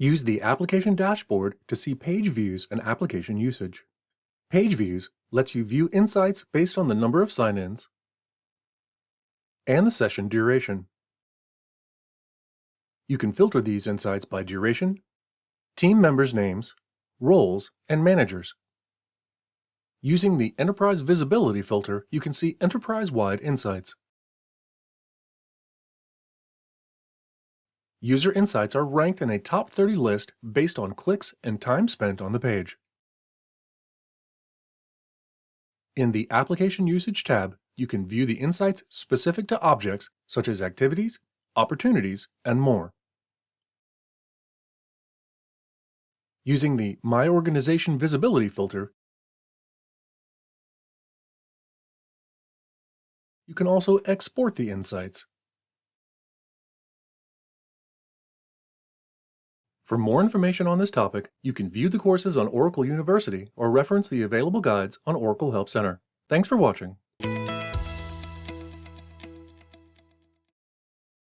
Use the application dashboard to see page views and application usage. Page views lets you view insights based on the number of sign-ins and the session duration. You can filter these insights by duration, team members' names, roles, and managers. Using the Enterprise Visibility filter, you can see enterprise-wide insights. User insights are ranked in a top 30 list based on clicks and time spent on the page. In the Application Usage tab, you can view the insights specific to objects such as activities, opportunities, and more. Using the My Organization Visibility filter, you can also export the insights. For more information on this topic, you can view the courses on Oracle University or reference the available guides on Oracle Help Center. Thanks for watching.